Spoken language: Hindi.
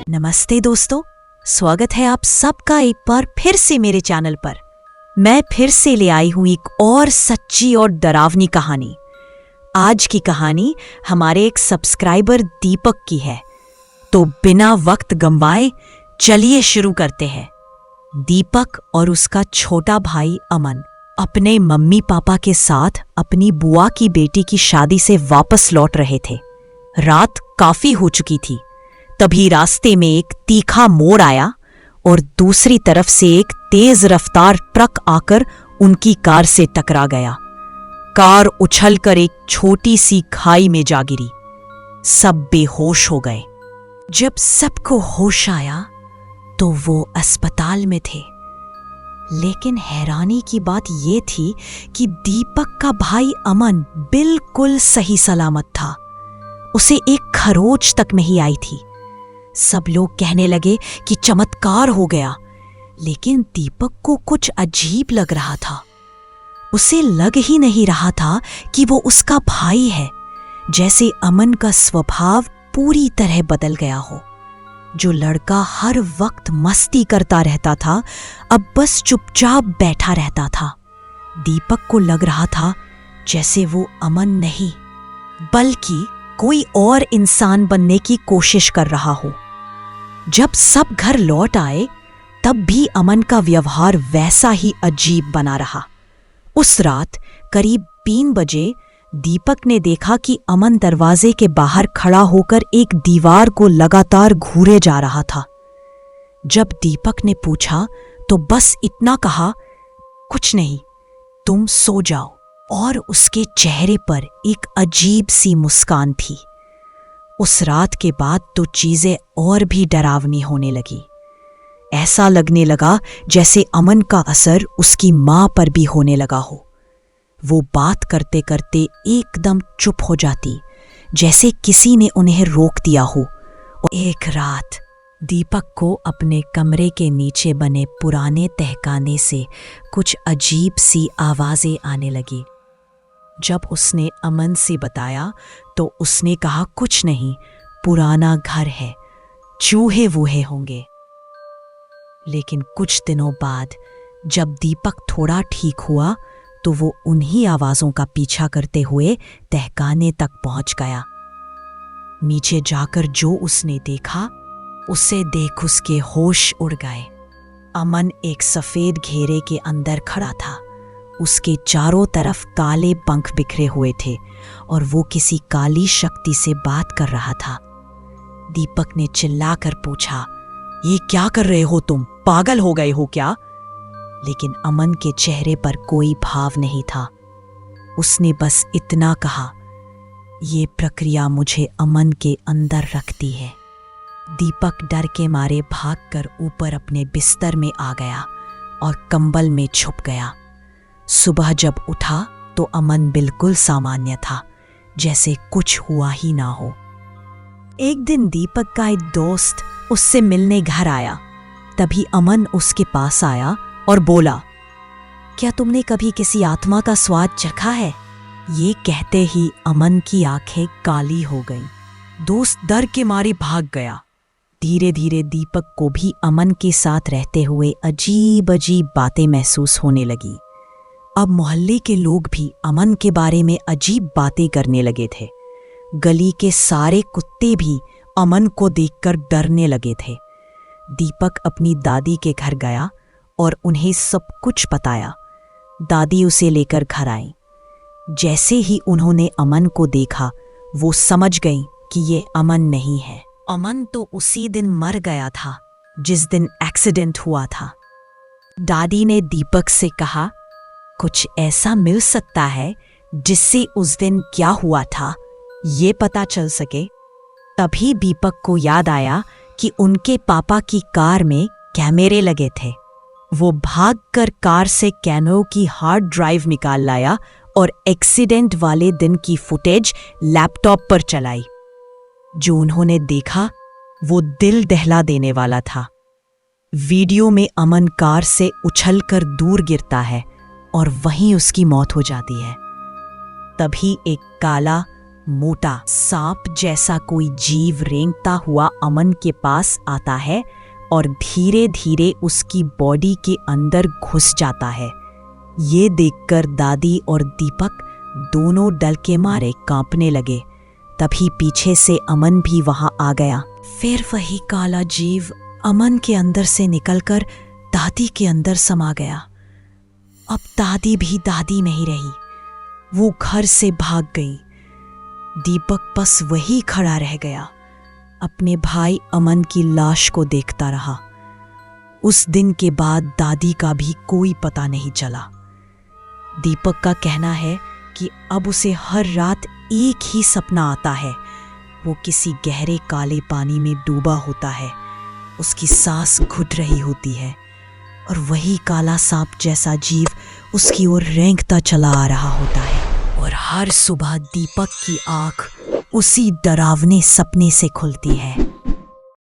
नमस्ते दोस्तों, स्वागत है आप सबका एक बार फिर से मेरे चैनल पर। मैं फिर से ले आई हूं एक और सच्ची और डरावनी कहानी। आज की कहानी हमारे एक सब्सक्राइबर दीपक की है, तो बिना वक्त गंवाए चलिए शुरू करते हैं। दीपक और उसका छोटा भाई अमन अपने मम्मी पापा के साथ अपनी बुआ की बेटी की शादी से वापस लौट रहे थे। रात काफी हो चुकी थी। तभी रास्ते में एक तीखा मोड़ आया और दूसरी तरफ से एक तेज रफ्तार ट्रक आकर उनकी कार से टकरा गया। कार उछलकर एक छोटी सी खाई में जा गिरी। सब बेहोश हो गए। जब सबको होश आया तो वो अस्पताल में थे। लेकिन हैरानी की बात यह थी कि दीपक का भाई अमन बिल्कुल सही सलामत था। उसे एक खरोच तक नहीं आई थी। सब लोग कहने लगे कि चमत्कार हो गया, लेकिन दीपक को कुछ अजीब लग रहा था। उसे लग ही नहीं रहा था कि वो उसका भाई है, जैसे अमन का स्वभाव पूरी तरह बदल गया हो। जो लड़का हर वक्त मस्ती करता रहता था, अब बस चुपचाप बैठा रहता था। दीपक को लग रहा था जैसे वो अमन नहीं, बल्कि कोई और इंसान बनने की कोशिश कर रहा हो। जब सब घर लौट आए, तब भी अमन का व्यवहार वैसा ही अजीब बना रहा। उस रात करीब 3 बजे दीपक ने देखा कि अमन दरवाजे के बाहर खड़ा होकर एक दीवार को लगातार घूरे जा रहा था। जब दीपक ने पूछा तो बस इतना कहा, कुछ नहीं, तुम सो जाओ। और उसके चेहरे पर एक अजीब सी मुस्कान थी। उस रात के बाद तो चीजें और भी डरावनी होने लगी। ऐसा लगने लगा जैसे अमन का असर उसकी मां पर भी होने लगा हो। वो बात करते करते एकदम चुप हो जाती, जैसे किसी ने उन्हें रोक दिया हो। और एक रात दीपक को अपने कमरे के नीचे बने पुराने तहखाने से कुछ अजीब सी आवाजें आने लगी। जब उसने अमन से बताया तो उसने कहा, कुछ नहीं, पुराना घर है, चूहे वूहे होंगे। लेकिन कुछ दिनों बाद जब दीपक थोड़ा ठीक हुआ तो वो उन्हीं आवाजों का पीछा करते हुए तहखाने तक पहुंच गया। नीचे जाकर जो उसने देखा, उसे देख उसके होश उड़ गए। अमन एक सफेद घेरे के अंदर खड़ा था। उसके चारों तरफ काले पंख बिखरे हुए थे और वो किसी काली शक्ति से बात कर रहा था। दीपक ने चिल्लाकर पूछा, ये क्या कर रहे हो तुम? पागल हो गए हो क्या? लेकिन अमन के चेहरे पर कोई भाव नहीं था। उसने बस इतना कहा, ये प्रक्रिया मुझे अमन के अंदर रखती है। दीपक डर के मारे भागकर ऊपर अपने बिस्तर में आ गया और कंबल में छुप गया। सुबह जब उठा तो अमन बिल्कुल सामान्य था, जैसे कुछ हुआ ही ना हो। एक दिन दीपक का एक दोस्त उससे मिलने घर आया। तभी अमन उसके पास आया और बोला, क्या तुमने कभी किसी आत्मा का स्वाद चखा है? ये कहते ही अमन की आंखें काली हो गईं। दोस्त डर के मारे भाग गया। धीरे धीरे दीपक को भी अमन के साथ रहते हुए अजीब अजीब बातें महसूस होने लगी। अब मोहल्ले के लोग भी अमन के बारे में अजीब बातें करने लगे थे। गली के सारे कुत्ते भी अमन को देखकर डरने लगे थे। दीपक अपनी दादी के घर गया और उन्हें सब कुछ बताया। दादी उसे लेकर घर आई। जैसे ही उन्होंने अमन को देखा, वो समझ गई कि ये अमन नहीं है। अमन तो उसी दिन मर गया था जिस दिन एक्सीडेंट हुआ था। दादी ने दीपक से कहा, कुछ ऐसा मिल सकता है जिससे उस दिन क्या हुआ था ये पता चल सके। तभी दीपक को याद आया कि उनके पापा की कार में कैमरे लगे थे। वो भागकर कार से कैनो की हार्ड ड्राइव निकाल लाया और एक्सीडेंट वाले दिन की फुटेज लैपटॉप पर चलाई। जो उन्होंने देखा वो दिल दहला देने वाला था। वीडियो में अमन कार से उछलकर दूर गिरता है और वहीं उसकी मौत हो जाती है। तभी एक काला मोटा सांप जैसा कोई जीव रेंगता हुआ अमन के पास आता है और धीरे धीरे उसकी बॉडी के अंदर घुस जाता है। ये देखकर दादी और दीपक दोनों डर के मारे कांपने लगे। तभी पीछे से अमन भी वहां आ गया। फिर वही काला जीव अमन के अंदर से निकलकर दादी के अंदर समा गया। अब दादी भी दादी नहीं रही, वो घर से भाग गई। दीपक बस वही खड़ा रह गया, अपने भाई अमन की लाश को देखता रहा। उस दिन के बाद दादी का भी कोई पता नहीं चला। दीपक का कहना है कि अब उसे हर रात एक ही सपना आता है। वो किसी गहरे काले पानी में डूबा होता है, उसकी सांस घुट रही होती है और वही काला सांप जैसा जीव उसकी ओर रेंगता चला आ रहा होता है। और हर सुबह दीपक की आंख उसी डरावने सपने से खुलती है।